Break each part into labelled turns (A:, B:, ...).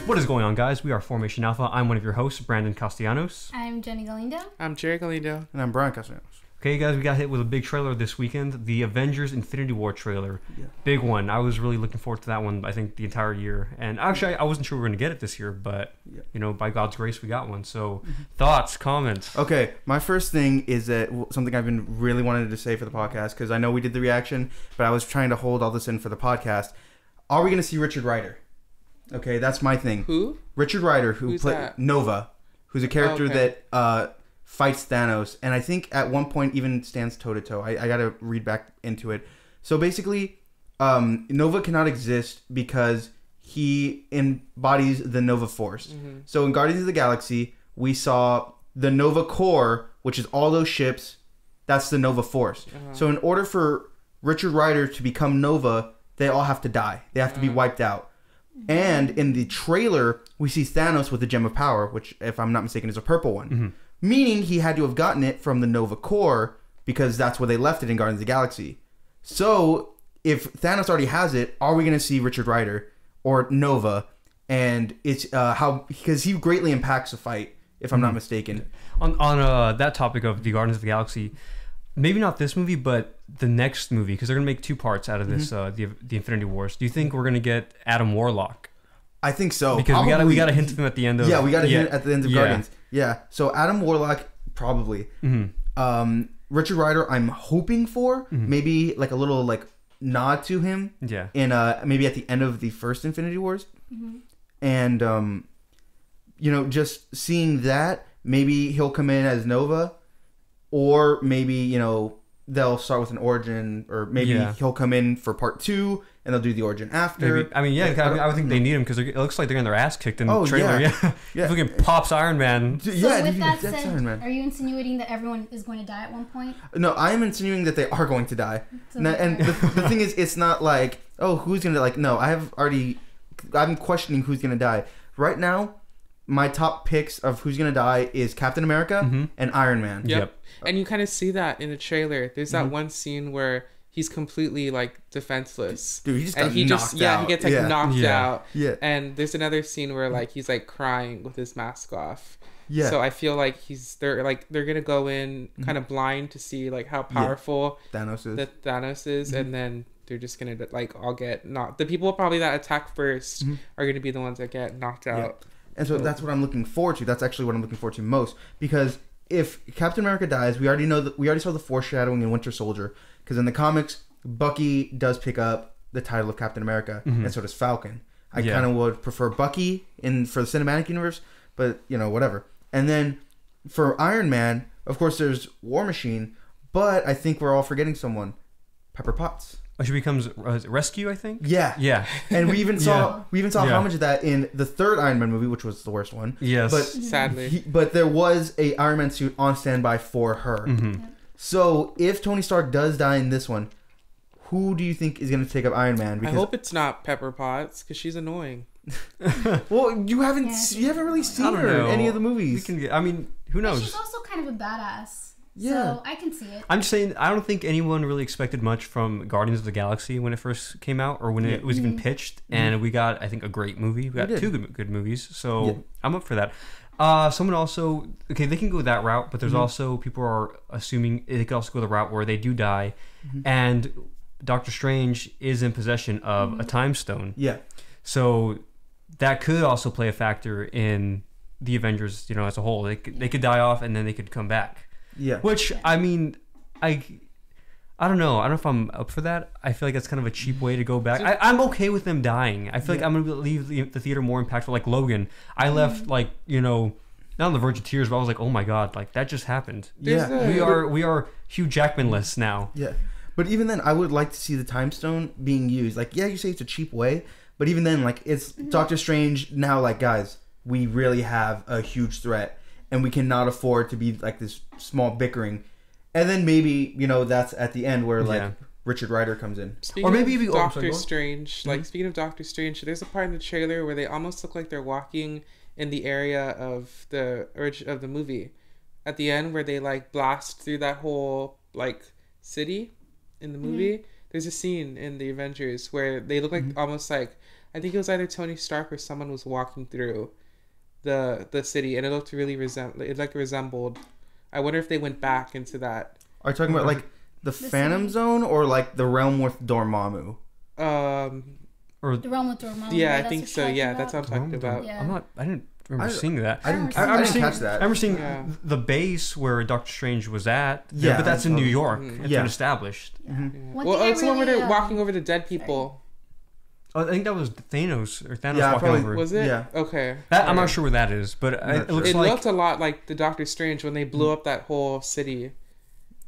A: What is going on, guys? We are Formation Alpha. I'm one of your hosts, Brandon Castellanos.
B: I'm Jenny Galindo.
C: I'm Jerry Galindo.
D: And I'm Brian Castellanos.
A: Okay, guys, we got hit with a big trailer this weekend. The Avengers Infinity War trailer. Yeah. Big one. I was really looking forward to that one, I think, the entire year. And actually, I wasn't sure we were going to get it this year, but, you know, by God's grace, we got one. So, thoughts, comments?
D: Okay, my first thing is that something I've been really wanting to say for the podcast, because I know we did the reaction, but I was trying to hold all this in for the podcast. Are we going to see Richard Rider? Okay, that's my thing.
C: Who?
D: Richard Rider, who played Nova, who's a character that fights Thanos, and I think at one point even stands toe-to-toe. I got to read back into it. So basically, Nova cannot exist because he embodies the Nova Force. Mm-hmm. So in Guardians of the Galaxy, we saw the Nova Corps, which is all those ships. That's the Nova Force. Uh-huh. So in order for Richard Rider to become Nova, they all have to die. They have to be wiped out. And in the trailer, we see Thanos with the Gem of Power, which, if I'm not mistaken, is a purple one. Mm-hmm. Meaning he had to have gotten it from the Nova Corps because that's where they left it in Guardians of the Galaxy. So, if Thanos already has it, are we going to see Richard Rider or Nova? And it's because he greatly impacts the fight, if I'm not mistaken.
A: On that topic of the Guardians of the Galaxy, maybe not this movie, but the next movie, because they're going to make two parts out of this, the Infinity Wars. Do you think we're going to get Adam Warlock?
D: I think so.
A: Because we got a hint of him at the end of...
D: Yeah, we got a hint at the end of Guardians. Yeah, so Adam Warlock, probably. Mm-hmm. Richard Rider, I'm hoping for. Mm-hmm. Maybe like a little like nod to him. Yeah. In maybe at the end of the first Infinity Wars. Mm-hmm. And, you know, just seeing that, maybe he'll come in as Nova. Or maybe, you know, they'll start with an origin, or maybe he'll come in for part 2 and they'll do the origin after.
A: Maybe. I mean, I would think they need him because it looks like they're getting their ass kicked in the trailer. Yeah. Fucking pops Iron Man.
B: So with that said, are you insinuating that everyone is going to die at one point?
D: No, I am insinuating that they are going to die. So and the thing is, it's not like, oh, who's going to, like, no, I'm questioning who's going to die. Right now, my top picks of who's going to die is Captain America and Iron Man.
C: Yep. And you kind of see that in the trailer. There's that one scene where he's completely like defenseless.
D: Dude, he just got knocked out.
C: Yeah, he gets like knocked out. Yeah. And there's another scene where like he's like crying with his mask off. Yeah. So I feel like they're gonna go in kind of blind to see like how powerful Thanos is, and then they're just gonna like all get knocked. The people probably that attack first are gonna be the ones that get knocked out.
D: And so that's what I'm looking forward to. That's actually what I'm looking forward to most, because if Captain America dies, we already saw the foreshadowing in Winter Soldier, because in the comics, Bucky does pick up the title of Captain America, and so does Falcon. I kind of would prefer Bucky for the cinematic universe, but you know, whatever. And then for Iron Man, of course, there's War Machine, but I think we're all forgetting someone, Pepper Potts.
A: She becomes Rescue, I think.
D: Yeah. And we even saw homage of that in the third Iron Man movie, which was the worst one.
A: Yes,
D: but
C: sadly.
D: But there was a Iron Man suit on standby for her. Mm-hmm. So if Tony Stark does die in this one, who do you think is going to take up Iron Man?
C: Because I hope it's not Pepper Potts, because she's annoying.
D: Well, you haven't really seen her in any of the movies.
A: Who knows?
B: But she's also kind of a badass. Yeah. So I can see it.
A: I'm just saying, I don't think anyone really expected much from Guardians of the Galaxy when it first came out, or when it was even pitched. And we got, I think, a great movie. We got two good movies. So I'm up for that. Someone also, they can go that route, but there's also, people are assuming they could also go the route where they do die. And Doctor Strange is in possession of a time stone. Yeah. So that could also play a factor in the Avengers, you know, as a whole. They could die off and then they could come back. Yeah. Which, I mean, I don't know. I don't know if I'm up for that. I feel like that's kind of a cheap way to go back. I'm okay with them dying. I feel like I'm going to leave the theater more impactful. Like Logan, I left, like, you know, not on the verge of tears, but I was like, oh my God, like, that just happened. Yeah. We are Hugh Jackman-less now. Yeah.
D: But even then, I would like to see the time stone being used. Like, yeah, you say it's a cheap way, but even then, like, it's Doctor Strange now, like, guys, we really have a huge threat. And we cannot afford to be like this small bickering. And then maybe, you know, that's at the end where like Richard Rider comes in.
C: Speaking of Doctor Strange, speaking of Doctor Strange, there's a part in the trailer where they almost look like they're walking in the area of the movie. At the end where they like blast through that whole like city in the movie. There's a scene in the Avengers where they look like almost like, I think it was either Tony Stark or someone was walking through the city, and it looked really resembled. I wonder if they went back into that.
D: Are you talking about like the Phantom Zone or like the realm with Dormammu?
B: Or the realm with Dormammu.
C: Yeah, I think so. Yeah, that's what I'm talking about.
B: Yeah.
A: I didn't remember seeing that.
D: I didn't catch that.
A: I remember seeing the base where Doctor Strange was at. Yeah, but that's in New York. It's been established.
B: Yeah. Mm-hmm.
C: Well, it's the one where they're walking over the dead people.
A: Oh, I think that was Thanos walking over.
C: Was it?
D: Yeah.
C: Okay.
A: I'm not sure where that is, but it
C: looked a lot like the Doctor Strange when they blew up that whole city,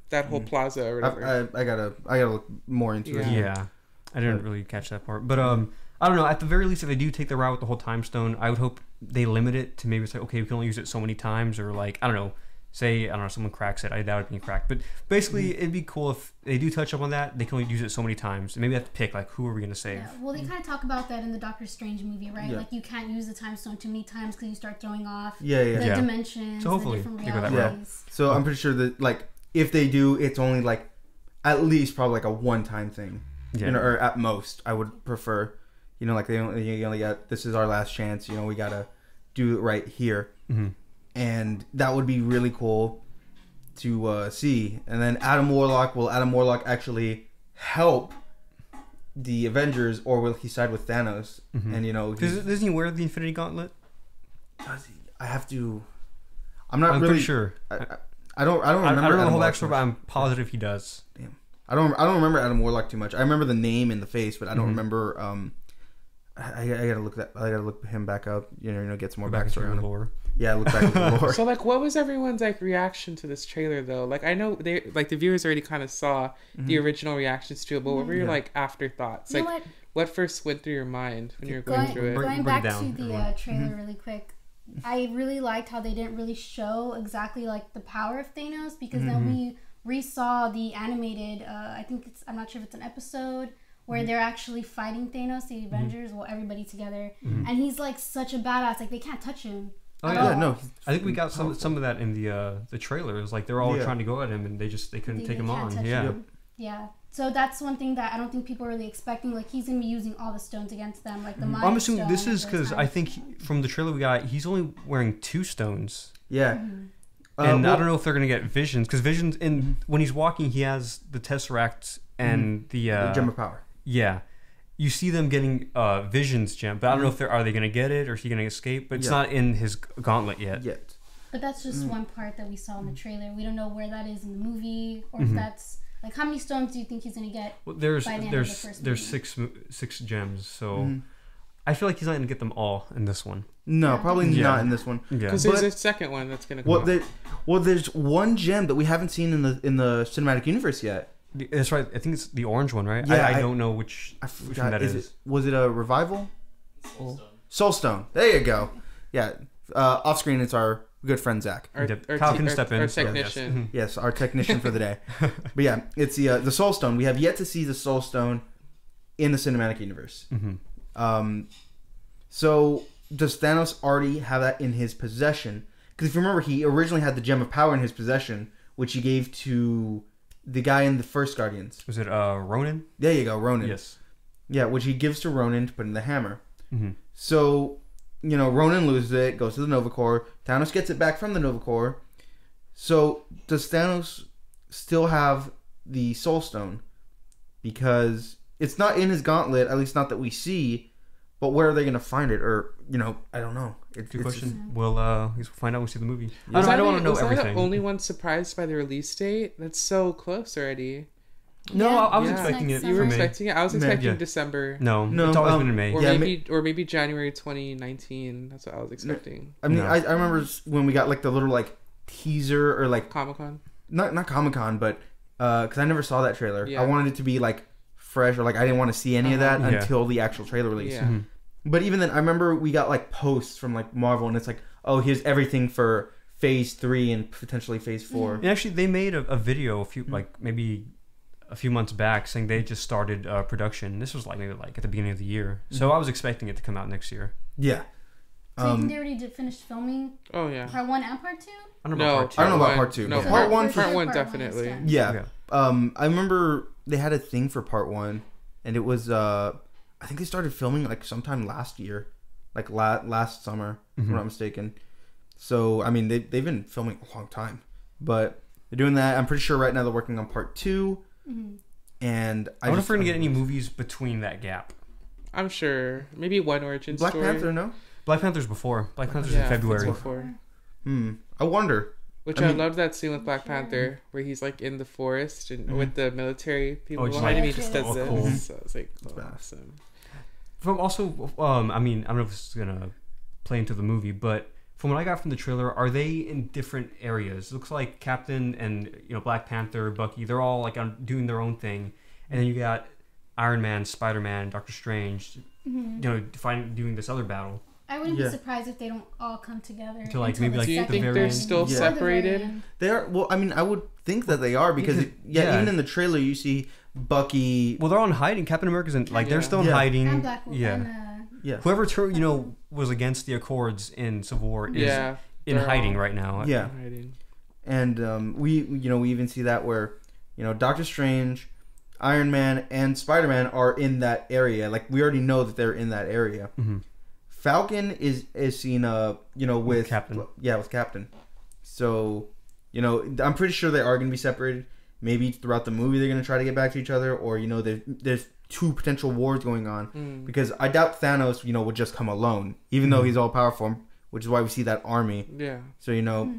C: that whole plaza or whatever.
D: I gotta look more into it.
A: Yeah, I didn't really catch that part, but I don't know. At the very least, if they do take the route with the whole time stone, I would hope they limit it to maybe say, okay, we can only use it so many times, or like I don't know. Say, I don't know, someone cracks it. I doubt it being cracked. But basically, it'd be cool if they do touch up on that. They can only use it so many times. Maybe they have to pick, like, who are we going to save?
B: Yeah. Well, they kind of talk about that in the Doctor Strange movie, right?
D: Yeah.
B: Like, you can't use the time stone too many times because you start throwing off
D: the
B: dimensions,
A: so hopefully,
B: the different realities.
D: Yeah. So I'm pretty sure that, like, if they do, it's only, like, at least probably, like, a one-time thing. Yeah. You know, or at most, I would prefer, you know, like, you only got, this is our last chance, you know, we got to do it right here.
A: Mm-hmm.
D: And that would be really cool to see. And then will Adam Warlock actually help the Avengers, or will he side with Thanos?
A: Mm-hmm.
D: And you know,
A: doesn't he wear the Infinity Gauntlet?
D: Does he? I have to. I'm
A: really pretty sure.
D: I don't remember.
A: I don't know the whole backstory, but I'm positive he does.
D: Damn. I don't remember Adam Warlock too much. I remember the name and the face, but I don't remember. I gotta look him back up. You know, get some more backstory on him. Yeah, look back at the lore.
C: So, like, what was everyone's like reaction to this trailer though? Like, I know they the viewers already kind of saw the original reactions to it, but what were your like afterthoughts?
B: You
C: like, what first went through your mind when you were going through it?
B: Going back to the trailer really quick, I really liked how they didn't really show exactly like the power of Thanos, because then we re-saw the animated. I'm not sure if it's an episode where they're actually fighting Thanos, the Avengers, everybody together, and he's like such a badass. Like, they can't touch him.
A: Oh yeah, no. I think we got some of that in the trailer. It was like they're all trying to go at him, and they couldn't take him on.
B: Yeah. So that's one thing that I don't think people are really expecting. Like, he's gonna be using all the stones against them, like the Mind
A: I'm assuming
B: Stone
A: this is because I think from the trailer we got, he's only wearing 2 stones.
D: Yeah.
A: And I don't know if they're gonna get visions, because visions when he's walking, he has the Tesseract and the
D: Gem of Power.
A: Yeah. You see them getting Vision's gem, but I don't know if are they going to get it, or is he going to escape? But it's not in his gauntlet yet.
B: But that's just one part that we saw in the trailer. We don't know where that is in the movie, or if that's like, how many stones do you think he's going to get? Well, there's
A: 6 gems, so I feel like he's not going to get them all in this one.
D: No, probably not in this one.
C: Because there's a second one that's going to come.
D: There's one gem that we haven't seen in the cinematic universe yet.
A: That's right. I think it's the orange one, right? Yeah, I don't know which one that is.
D: Was it a revival? Soulstone. There you go. Yeah. Off screen, it's our good friend Zach.
A: Kyle can step in.
C: Our technician.
D: Yes, our technician for the day. But yeah, it's the Soulstone. We have yet to see the Soulstone in the cinematic universe. So does Thanos already have that in his possession? Because if you remember, he originally had the Gem of Power in his possession, which he gave to the guy in the first Guardians.
A: Was it Ronan?
D: There you go, Ronan.
A: Yes.
D: Yeah, which he gives to Ronan to put in the hammer. So, you know, Ronan loses it, goes to the Nova Corps. Thanos gets it back from the Nova Corps. So, does Thanos still have the Soul Stone? Because it's not in his gauntlet, at least not that we see. But where are they going to find it? Or, you know, I don't know.
A: Good question. We'll find out when we see the movie.
C: I don't want to know everything. Was I the only one surprised by the release date? That's so close already.
A: No, I was expecting it.
C: You were expecting it? I was expecting December.
A: No, it's always been in May.
C: Or maybe January 2019. That's what I was expecting.
D: I mean, I remember when we got like the little like teaser or like
C: Comic-Con.
D: Not Comic-Con, but because I never saw that trailer. Yeah. I wanted it to be like fresh, or like I didn't want to see any of that until the actual trailer release.
C: Yeah.
D: But even then, I remember we got like posts from like Marvel, and it's like, oh, here's everything for Phase 3 and potentially Phase 4.
A: And actually, they made a video maybe a few months back saying they just started production. This was maybe at the beginning of the year, so I was expecting it to come out next year.
D: Yeah.
B: So you think they already finished filming?
C: Oh yeah.
B: Part 1 and Part 2?
A: I don't know
D: about Part 2.
C: No,
B: so
C: Part 1 definitely.
D: Yeah. I remember they had a thing for Part 1, and it was I think they started filming like sometime last year, like last summer, if I'm not mistaken. So I mean, they've been filming a long time, but they're doing that. I'm pretty sure right now they're working on part 2. And
A: I wonder if we're gonna get any movies between that gap.
C: I'm sure maybe one origin story.
D: Black Panther, no.
A: Black Panther's before. Black Panther's in February.
C: Before.
D: I wonder.
C: I loved that scene with Black Panther where he's like in the forest and with the military people behind him. He just does this. Cool. So I was like, awesome.
A: From also, I mean, I don't know if this is gonna play into the movie, but from what I got from the trailer, are they in different areas? It looks like Captain and Black Panther, Bucky, they're all like doing their own thing, and then you got Iron Man, Spider-Man, Doctor Strange, doing this other battle.
B: I wouldn't be surprised if they don't all come together.
A: To like maybe like
C: do you think they're still separated?
D: They are. Well, I mean, I would think that they are because even in the trailer you see Bucky.
A: Well, they're all in hiding. Captain America's in they're still in hiding.
B: And Black
A: Whoever was against the Accords in Civil War is in hiding right now.
D: Yeah. And we even see that where Doctor Strange, Iron Man, and Spider-Man are in that area. Like we already know that they're in that area. Falcon is seen with
A: Captain.
D: With Captain. So I'm pretty sure they are going to be separated. Maybe throughout the movie they're going to try to get back to each other, or there's 2 potential wars going on because I doubt Thanos would just come alone, even though he's all powerful, which is why we see that army. So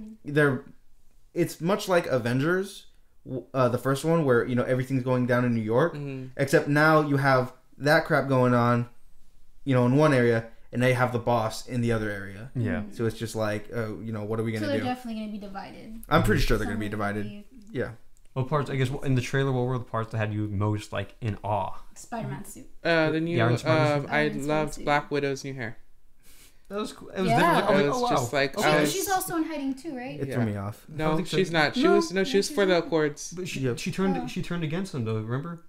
D: it's much like Avengers, the first one where everything's going down in New York, except now you have that crap going on in one area, and they have the boss in the other area. So it's just like what are we gonna do?
B: So they're definitely gonna be divided.
D: I'm pretty sure they're gonna be divided.
A: What parts? I guess in the trailer, what were the parts that had you most like in awe?
B: Spider-Man suit.
C: The new. I loved Black Widow's new hair.
A: That was cool. It was different.
C: It was just like
B: she's also in hiding too, right?
D: It threw me off.
C: No, she's not. She was for the Accords.
A: But she turned against them though. Remember?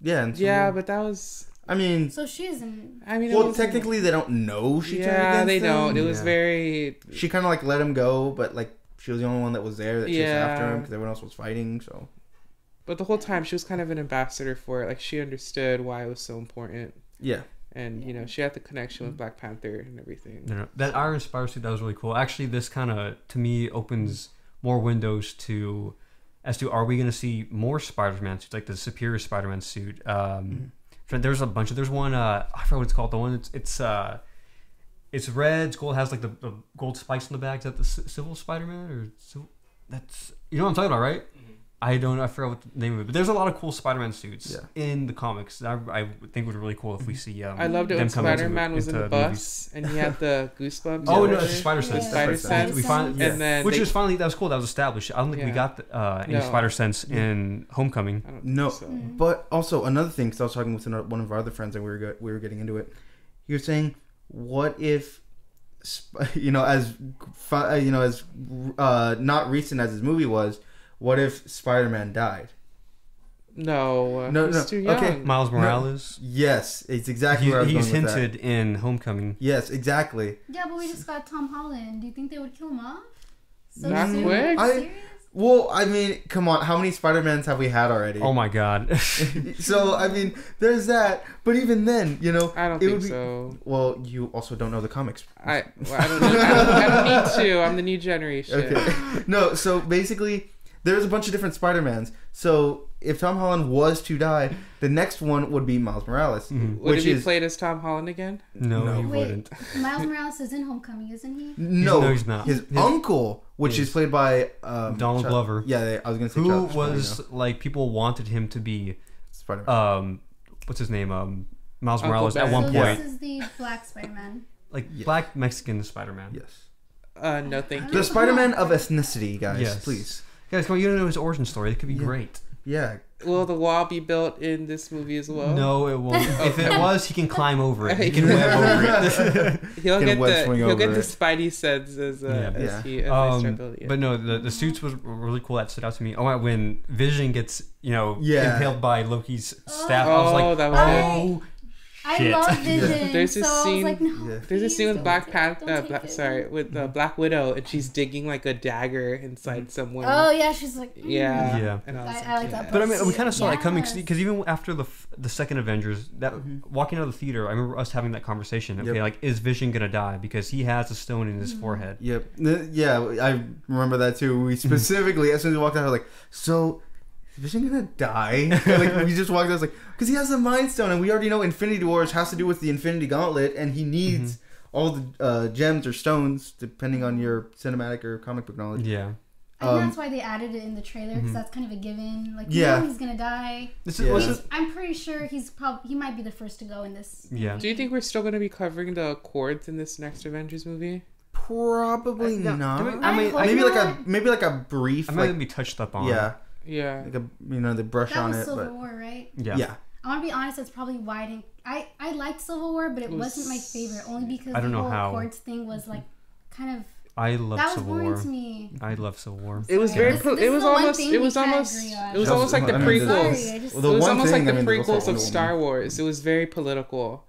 D: Yeah.
C: But that was.
D: I mean,
B: so she isn't.
C: I mean,
D: well, technically they don't know she turned against them.
C: They don't. It was very.
D: She kind of like let him go, but like she was the only one that was there that chased after him because everyone else was fighting. So.
C: But the whole time she was kind of an ambassador for it. Like she understood why it was so important.
D: Yeah.
C: And she had the connection with Black Panther and everything.
A: No. That Iron Spider suit, that was really cool. Actually, this kind of to me opens more windows to are we going to see more Spider-Man suits like the Superior Spider-Man suit? There's a bunch of. There's one. I forgot what it's called. The one. It's red. It's gold. Has like the gold spikes in the back. Is that the Civil Spider-Man or that's what I'm talking about, right? I forgot what the name of it, but there's a lot of cool Spider-Man suits in the comics. I think would be really cool if we see.
C: I loved it when Spider-Man was in the bus and he had the goosebumps.
A: Oh no, it's a spider sense.
C: Spider sense.
A: We finally,
C: and then
A: that was cool. That was established. I don't think we got any spider sense in Homecoming.
C: I don't
D: think
C: so.
D: But also another thing, because I was talking with one of our other friends and we were getting into it. He was saying, what if, as not recent as his movie was. What if Spider-Man died?
C: No, he's too young.
A: Okay, Miles Morales.
D: No. Yes, it's exactly where I was going with that.
A: He's hinted in Homecoming.
D: Yes, exactly.
B: Yeah, but we just got Tom Holland. Do you think they would kill him off? So
C: not
B: soon?
C: quick.
B: Serious?
D: Well, I mean, come on. How many Spider-Mans have we had already?
A: Oh my god.
D: So, I mean, there's that. But even then,
C: I don't think so.
D: Well, you also don't know the comics.
C: I don't need to. I'm the new generation.
D: Okay. No, so basically, there's a bunch of different Spider-Mans. So if Tom Holland was to die, the next one would be Miles Morales.
C: Mm-hmm. Would he be played as Tom Holland again?
A: No, he wouldn't.
B: Miles Morales is in Homecoming, isn't he?
D: No,
A: he's not.
D: His uncle, which is played by
A: Donald Glover.
D: Yeah, I was going to say
A: who was like people wanted him to be
D: Spider-Man.
A: What's his name? Miles Morales at one point.
B: This is the Black Spider-Man.
A: Black Mexican Spider-Man.
D: Yes.
C: No, thank you.
D: The Spider-Man of ethnicity, guys. Please.
A: Guys, come on, you don't know his origin story. It could be great.
D: Yeah.
C: Will the wall be built in this movie as well?
A: No, it won't. If it was, he can climb over it. He can web over it.
C: He'll get the Spidey sense as he
A: But no, the suits was really cool. That stood out to me. Oh, when Vision gets impaled by Loki's staff, I was like,
C: that was
B: I love Vision.
C: There's this scene.
B: I was like, no,
C: there's a scene with Black Widow, and she's digging like a dagger inside someone.
B: Oh yeah, she's like.
C: Yeah.
B: And I like that.
A: But I mean, we kind of saw it coming because even after the second Avengers, that walking out of the theater, I remember us having that conversation. Okay, like, is Vision gonna die because he has a stone in his forehead?
D: Yep. Yeah, I remember that too. We specifically, as soon as we walked out, I was like, so. Is Vision gonna die? Like, we just walked out, I was like, because he has the Mind Stone, and we already know Infinity Wars has to do with the Infinity Gauntlet, and he needs all the gems or stones, depending on your cinematic or comic book knowledge.
A: Yeah.
B: I think that's why they added it in the trailer, because that's kind of a given. Like, you know he's gonna die. I'm pretty sure he might be the first to go in this movie.
C: Do you think we're still gonna be covering the Accords in this next Avengers movie?
D: Probably not.
B: I mean,
D: maybe like a brief.
A: I might be touched up on.
C: Yeah.
D: Like the brush on it.
B: That was Civil War, right?
D: Yeah.
B: I want to be honest, that's probably why I liked Civil War, but it wasn't my favorite, only because
A: I don't
B: the
A: know
B: whole
A: how.
B: Accords thing was like kind of.
A: I love Civil War.
B: That was boring to me.
A: I love Civil War.
C: It was very. It was almost like the prequels. It was almost like the prequels of Star Wars. It was very political.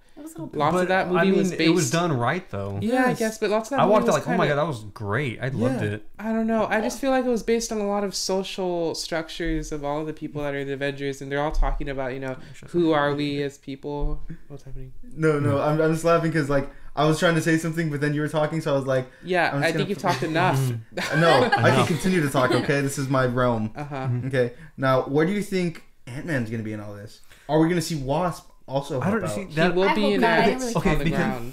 C: Lots of that movie was based.
A: It was done right though.
C: Yeah, I guess, but lots of that.
A: I walked out like, oh my god, that was great. I loved it.
C: I don't know. I just feel like it was based on a lot of social structures of all of the people that are the Avengers, and they're all talking about, who are we as people? What's happening?
D: No, I'm just laughing because like I was trying to say something, but then you were talking, so I was like,
C: yeah, I think you've talked enough.
D: No, I can continue to talk. Okay, this is my realm.
C: Okay,
D: now where do you think Ant-Man's gonna be in all this? Are we gonna see Wasp? Also,
A: I don't see that.
C: He will be in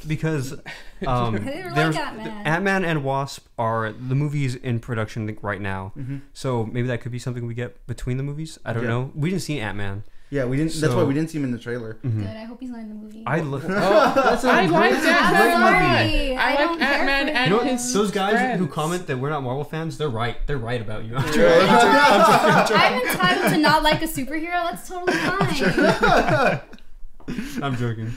A: because there's Ant-Man and Wasp are the movies in production right now. So maybe that could be something we get between the movies. I don't know. We didn't see Ant-Man.
D: Yeah, we didn't. So, that's why we didn't see him in the trailer.
B: Good. I hope he's not in the movie.
A: I like
C: Ant-Man. I like Ant-Man and his
A: those guys
C: friends.
A: who comment that we're not Marvel fans. They're right. They're right about you.
B: I'm entitled to not like a superhero. That's totally fine.
A: I'm joking.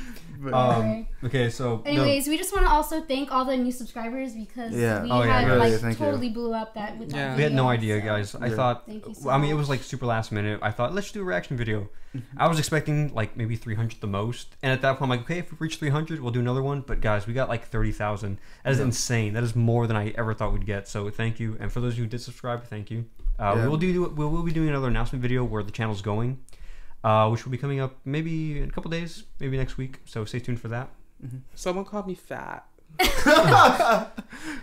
A: Okay, so
B: anyways, we just want to also thank all the new subscribers because we totally blew up that with that
A: we had no idea, guys. I thought
B: I
A: mean, it was like super last minute. I thought, let's do a reaction video. I was expecting like maybe 300 the most, and at that point I'm like, okay, if we reach 300 we'll do another one. But guys, we got like 30,000. That is insane. That is more than I ever thought we'd get. So thank you, and for those who did subscribe, thank you. We will be doing another announcement video where the channel's going, which will be coming up maybe in a couple days, maybe next week. So stay tuned for that.
C: Someone called me fat.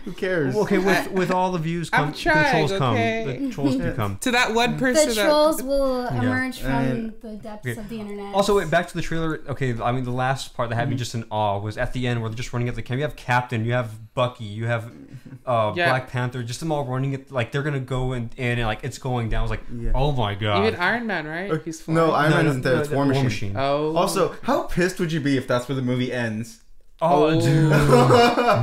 D: Who cares?
A: Okay, with all the views come, the trolls come. The trolls do come.
C: To that one person.
B: The trolls will emerge from the depths of the internet.
A: Also, back to the trailer. Okay, I mean, the last part that had me just in awe was at the end where they're just running at the camp. You have Captain, you have Bucky, you have Black Panther, just them all running it. Like, they're going to go in and like, it's going down. I was like, oh my god.
C: Even Iron Man, right? He's flying.
D: No, Iron Man isn't there. It's War Machine.
C: Oh.
D: Also, how pissed would you be if that's where the movie ends?
A: Oh, dude. No.
B: You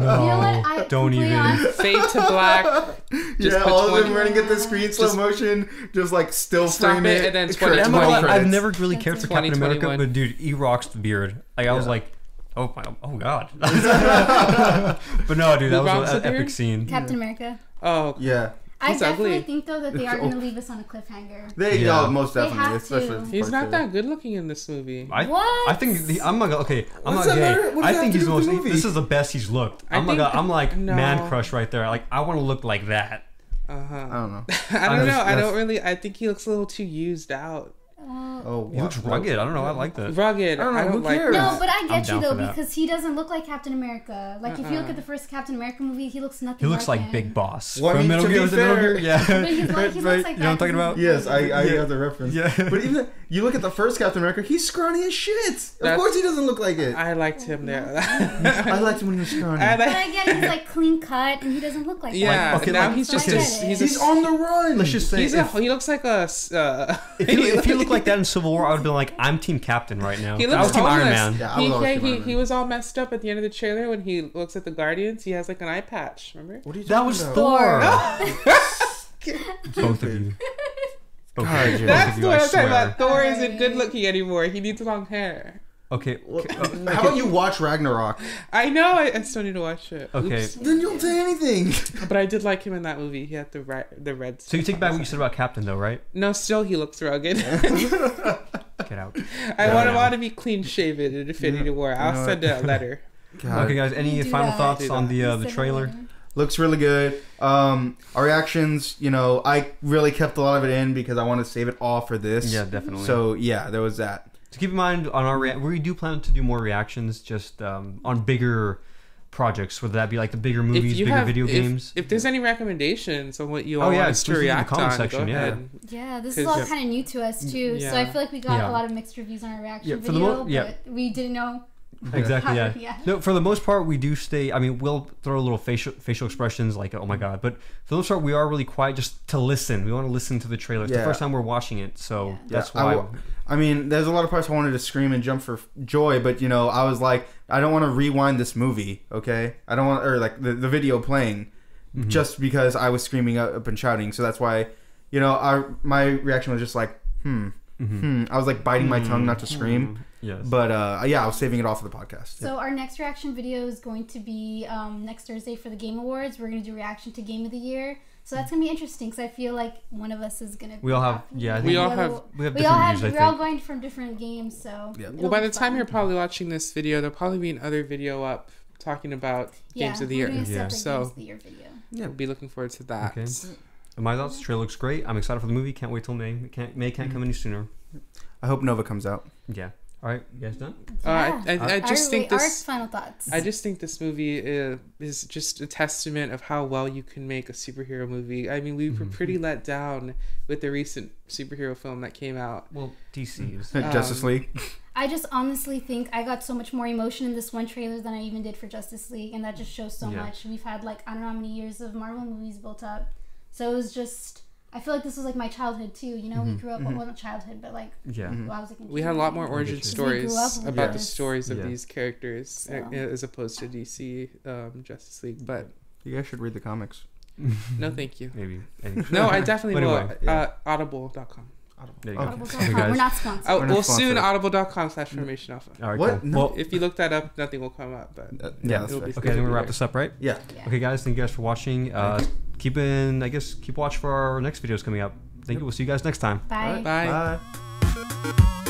B: know what?
A: Don't even.
C: Fade to black.
D: All of them running at the screen, slow motion, just like still frame it.
C: And then 2021.
A: I've never really cared for Captain America, but dude, he rocks the beard. Like, I was like, oh god. But no, dude, that was an epic scene.
B: Captain America.
C: Oh
D: yeah.
B: I definitely think though that they are going to leave us on a cliffhanger.
D: Most definitely. Especially
C: he's not that good looking in this movie.
B: What?
A: I think I'm not gay. I think he's the most. This is the best he's looked. I'm like man crush right there. Like, I want to look like that.
D: I don't know.
C: I think he looks a little too used out.
A: He looks rugged. I don't know. I like that.
C: Rugged. I don't like that.
B: No, but I get you though, because he doesn't look like Captain America. Like, if you look at the first Captain America movie, he looks nothing.
A: He looks like
B: him.
A: Big Boss.
D: Well, I mean, to be fair,
A: yeah.
B: But he looks like
A: you know what I'm talking about?
D: Yes, I have the reference.
A: Yeah.
D: But even you look at the first Captain America, he's scrawny as shit. Of course, he doesn't look like it.
C: I liked him there.
D: I liked him when he was scrawny.
B: But I get it. He's like clean cut, and he doesn't look like that.
C: Yeah. Okay, now he's just
D: he's on the run.
A: Let's just say
C: he looks like a.
A: If he looked like that in Civil War, I would be like, I'm Team Captain right now.
C: He looks
A: I was Team Iron Man.
C: Yeah, he was all messed up at the end of the trailer when he looks at the Guardians. He has like an eye patch. Remember?
D: What are you
A: that was
D: about?
A: Thor. Both of you.
C: That's the one I'm talking about. Thor isn't good looking anymore. He needs long hair.
A: Okay.
D: How about you watch Ragnarok?
C: I know. I still need to watch it.
A: Okay.
C: Oops.
D: Then you don't say anything.
C: But I did like him in that movie. He had the red.
A: So you take back what you said about Captain, though, right?
C: No, still he looks rugged.
A: Okay. Get out.
C: I want to be clean shaven in Infinity War. I'll send a letter.
A: God. Okay, guys. Any final thoughts on the trailer?
D: Looks really good. Our reactions, I really kept a lot of it in because I want to save it all for this.
A: Yeah, definitely.
D: So yeah, there was that.
A: So keep in mind on our we do plan to do more reactions, just on bigger projects, whether that be like the bigger movies, bigger video games.
C: If there's any recommendations on what you all want us to react on,
A: section,
C: go ahead.
B: Yeah, this is all kind of new to us too. So I feel like we got a lot of mixed reviews on our reaction video, but we didn't know.
A: Exactly. Yeah. No, for the most part, we do stay. I mean, we'll throw a little facial expressions like "oh my god," but for the most part, we are really quiet just to listen. We want to listen to the trailer. It's the first time we're watching it, so that's why.
D: I mean, there's a lot of parts I wanted to scream and jump for joy, but I was like, I don't want to rewind this movie. Okay, I don't want, or like the video playing, just because I was screaming up and shouting. So that's why, my reaction was just like, I was like biting my tongue not to scream.
A: Yes.
D: But I was saving it all for the podcast.
B: So our next reaction video is going to be next Thursday for the Game Awards. We're going to do reaction to Game of the Year. So that's going to be interesting because I feel like one of us is going to.
A: We all have. Yeah, I think we all have different views.
B: We're all going from different games, so.
C: Yeah. Well, by the time you're probably watching this video, there'll probably be another video up talking about Games of the Year. So
B: Games of the Year video.
C: Yeah, we'll be looking forward to that. Okay.
A: My thoughts. The trailer looks great. I'm excited for the movie. Can't wait till May. May can't come any sooner.
D: I hope Nova comes out.
A: Yeah. All right, you guys done?
C: I just think this.
B: Our final thoughts.
C: I just think this movie is just a testament of how well you can make a superhero movie. I mean, we were pretty let down with the recent superhero film that came out.
A: Well, DC's
D: Justice League.
B: I just honestly think I got so much more emotion in this one trailer than I even did for Justice League, and that just shows so much. We've had I don't know how many years of Marvel movies built up, so it was just. I feel like this was like my childhood too. We grew up. Well, not childhood, but I was like.
C: We had a lot more origin stories about the stories of these characters as opposed to DC Justice League. But
D: you guys should read the comics.
C: No, thank you.
A: Maybe.
C: No, I definitely will. Audible.com.
B: Audible.com. We're not sponsored.
C: Soon audible.com/formation alpha.
A: All right,
D: what?
A: Cool.
C: Well, if you look that up, nothing will come up. But
A: okay, then we wrap this up, right?
D: Yeah.
A: Okay, guys, thank you guys for watching. Keep watch for our next videos coming up. Thank you. We'll see you guys next time.
B: Bye.
C: Bye.